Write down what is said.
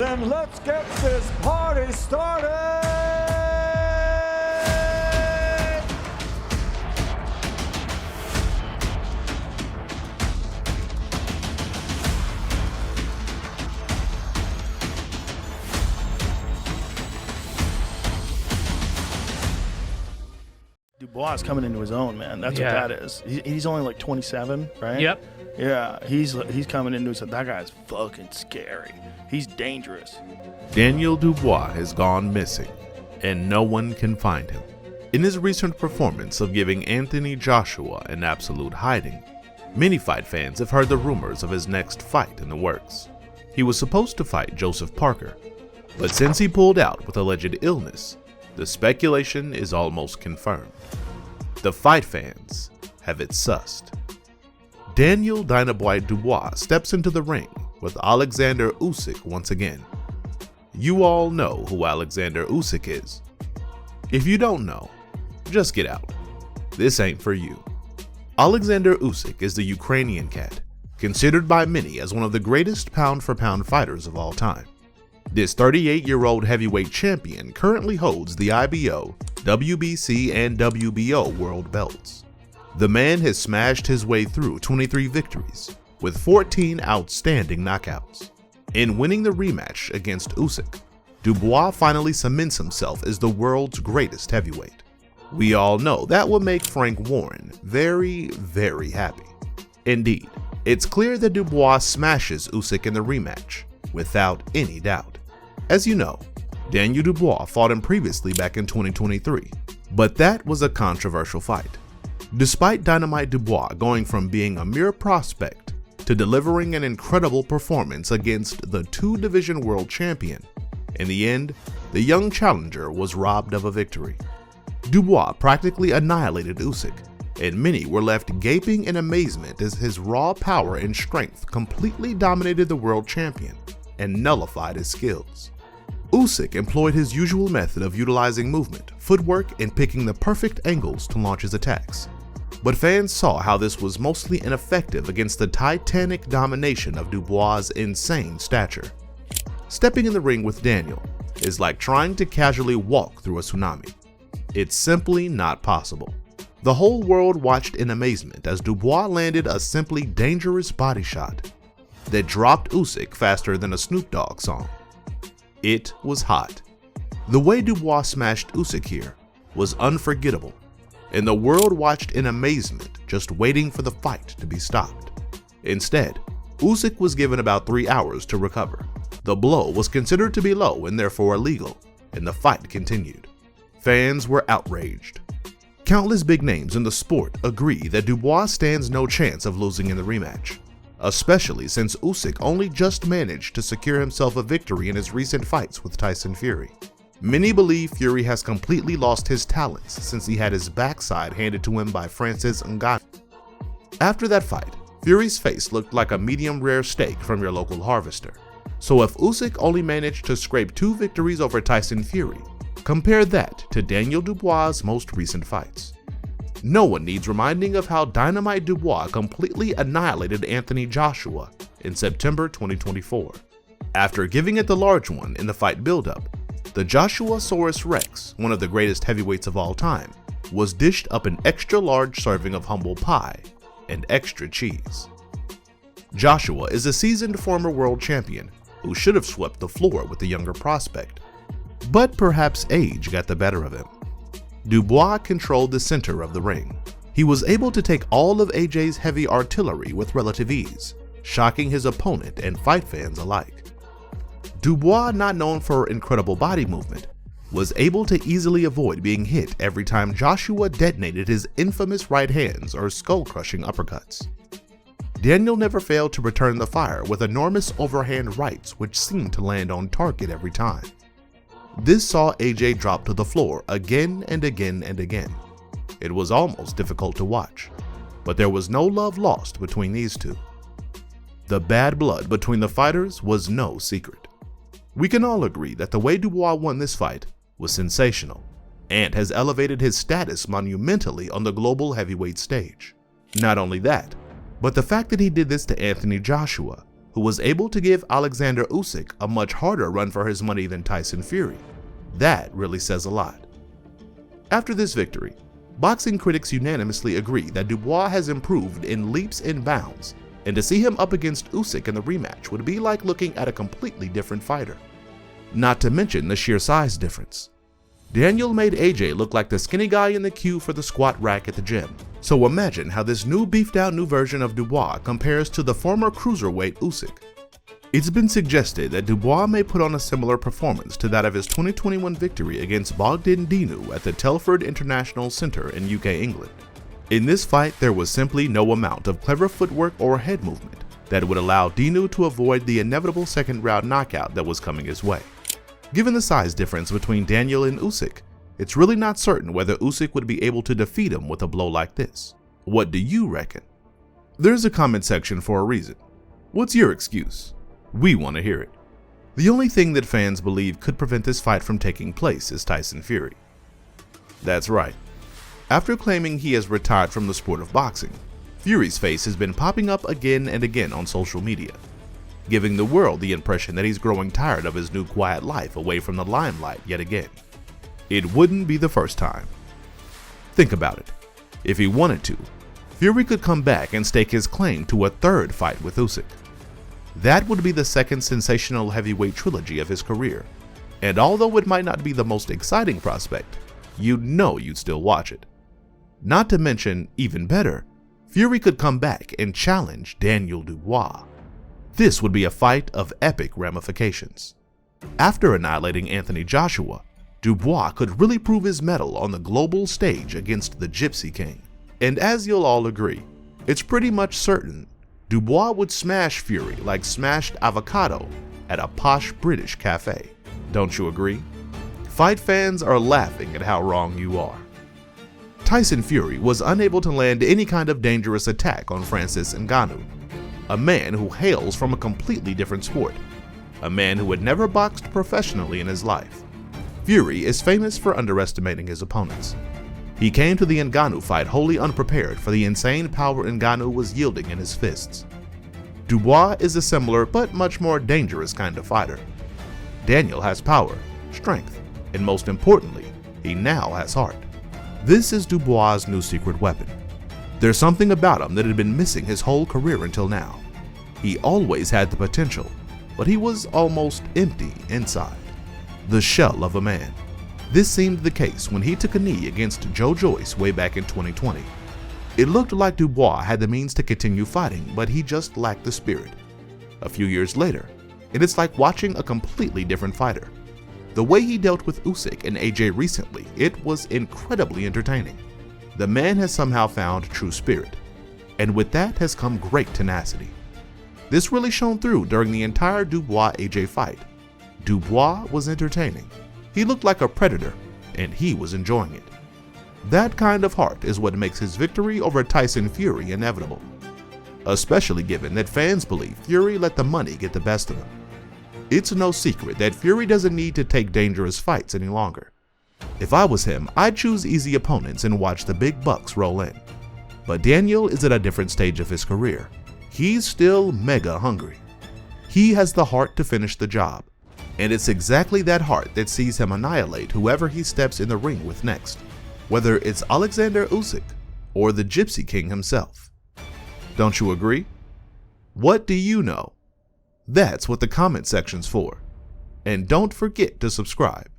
gentlemen, let's get this party started! Dubois is coming into his own, man. That's what that is. He's only like 27, right? Yep. Yeah, he's coming into his own. That guy's fucking scary. He's dangerous. Daniel Dubois has gone missing, and no one can find him. In his recent performance of giving Anthony Joshua an absolute hiding, many fight fans have heard the rumors of his next fight in the works. He was supposed to fight Joseph Parker, but since he pulled out with alleged illness, the speculation is almost confirmed. The fight fans have it sussed. Daniel Dynamite Dubois steps into the ring with Oleksandr Usyk once again. You all know who Oleksandr Usyk is. If you don't know, just get out. This ain't for you. Oleksandr Usyk is the Ukrainian cat, considered by many as one of the greatest pound-for-pound fighters of all time. This 38-year-old heavyweight champion currently holds the IBO, WBC, and WBO world belts. The man has smashed his way through 23 victories, with 14 outstanding knockouts. In winning the rematch against Usyk, Dubois finally cements himself as the world's greatest heavyweight. We all know that will make Frank Warren very, very happy. Indeed, it's clear that Dubois smashes Usyk in the rematch, without any doubt. As you know, Daniel Dubois fought him previously back in 2023, but that was a controversial fight. Despite Dynamite Dubois going from being a mere prospect to delivering an incredible performance against the two-division world champion, in the end, the young challenger was robbed of a victory. Dubois practically annihilated Usyk, and many were left gaping in amazement as his raw power and strength completely dominated the world champion and nullified his skills. Usyk employed his usual method of utilizing movement, footwork, and picking the perfect angles to launch his attacks. But fans saw how this was mostly ineffective against the titanic domination of Dubois' insane stature. Stepping in the ring with Daniel is like trying to casually walk through a tsunami. It's simply not possible. The whole world watched in amazement as Dubois landed a simply dangerous body shot that dropped Usyk faster than a Snoop Dogg song. It was hot. The way Dubois smashed Usyk here was unforgettable, and the world watched in amazement, just waiting for the fight to be stopped. Instead, Usyk was given about 3 hours to recover. The blow was considered to be low and therefore illegal, and the fight continued. Fans were outraged. Countless big names in the sport agree that Dubois stands no chance of losing in the rematch, especially since Usyk only just managed to secure himself a victory in his recent fights with Tyson Fury. Many believe Fury has completely lost his talents since he had his backside handed to him by Francis Ngannou. After that fight, Fury's face looked like a medium-rare steak from your local harvester. So if Usyk only managed to scrape 2 victories over Tyson Fury, compare that to Daniel Dubois' most recent fights. No one needs reminding of how Dynamite Dubois completely annihilated Anthony Joshua in September 2024. After giving it the large one in the fight buildup, the Joshuasaurus Rex, one of the greatest heavyweights of all time, was dished up an extra-large serving of humble pie and extra cheese. Joshua is a seasoned former world champion who should have swept the floor with the younger prospect, but perhaps age got the better of him. Dubois controlled the center of the ring. He was able to take all of AJ's heavy artillery with relative ease, shocking his opponent and fight fans alike. Dubois, not known for incredible body movement, was able to easily avoid being hit every time Joshua detonated his infamous right hands or skull-crushing uppercuts. Daniel never failed to return the fire with enormous overhand rights which seemed to land on target every time. This saw AJ drop to the floor again and again and again. It was almost difficult to watch, but there was no love lost between these two. The bad blood between the fighters was no secret. We can all agree that the way Dubois won this fight was sensational and has elevated his status monumentally on the global heavyweight stage. Not only that, but the fact that he did this to Anthony Joshua, who who was able to give Oleksandr Usyk a much harder run for his money than Tyson Fury. That really says a lot. After this victory, boxing critics unanimously agree that Dubois has improved in leaps and bounds, and to see him up against Usyk in the rematch would be like looking at a completely different fighter. Not to mention the sheer size difference. Daniel made AJ look like the skinny guy in the queue for the squat rack at the gym. So imagine how this beefed out version of Dubois compares to the former cruiserweight Usyk. It's been suggested that Dubois may put on a similar performance to that of his 2021 victory against Bogdan Dinu at the Telford International Centre in UK, England. In this fight, there was simply no amount of clever footwork or head movement that would allow Dinu to avoid the inevitable second-round knockout that was coming his way. Given the size difference between Daniel and Usyk, it's really not certain whether Usyk would be able to defeat him with a blow like this. What do you reckon? There's a comment section for a reason. What's your excuse? We want to hear it. The only thing that fans believe could prevent this fight from taking place is Tyson Fury. That's right. After claiming he has retired from the sport of boxing, Fury's face has been popping up again and again on social media, giving the world the impression that he's growing tired of his new quiet life away from the limelight yet again. It wouldn't be the first time. Think about it. If he wanted to, Fury could come back and stake his claim to a third fight with Usyk. That would be the second sensational heavyweight trilogy of his career, and although it might not be the most exciting prospect, you'd know you'd still watch it. Not to mention, even better, Fury could come back and challenge Daniel Dubois. This would be a fight of epic ramifications. After annihilating Anthony Joshua, Dubois could really prove his mettle on the global stage against the Gypsy King. And as you'll all agree, it's pretty much certain Dubois would smash Fury like smashed avocado at a posh British cafe. Don't you agree? Fight fans are laughing at how wrong you are. Tyson Fury was unable to land any kind of dangerous attack on Francis Ngannou, a man who hails from a completely different sport, a man who had never boxed professionally in his life. Fury is famous for underestimating his opponents. He came to the Ngannou fight wholly unprepared for the insane power Ngannou was yielding in his fists. Dubois is a similar but much more dangerous kind of fighter. Daniel has power, strength, and most importantly, he now has heart. This is Dubois' new secret weapon. There's something about him that had been missing his whole career until now. He always had the potential, but he was almost empty inside. The shell of a man. This seemed the case when he took a knee against Joe Joyce way back in 2020. It looked like Dubois had the means to continue fighting, but he just lacked the spirit. A few years later, and it's like watching a completely different fighter. The way he dealt with Usyk and AJ recently, it was incredibly entertaining. The man has somehow found true spirit, and with that has come great tenacity. This really shone through during the entire Dubois-AJ fight. Dubois was entertaining. He looked like a predator, and he was enjoying it. That kind of heart is what makes his victory over Tyson Fury inevitable, especially given that fans believe Fury let the money get the best of him. It's no secret that Fury doesn't need to take dangerous fights any longer. If I was him, I'd choose easy opponents and watch the big bucks roll in. But Daniel is at a different stage of his career. He's still mega hungry. He has the heart to finish the job, and it's exactly that heart that sees him annihilate whoever he steps in the ring with next, whether it's Oleksandr Usyk or the Gypsy King himself. Don't you agree? What do you know? That's what the comment section's for. And don't forget to subscribe.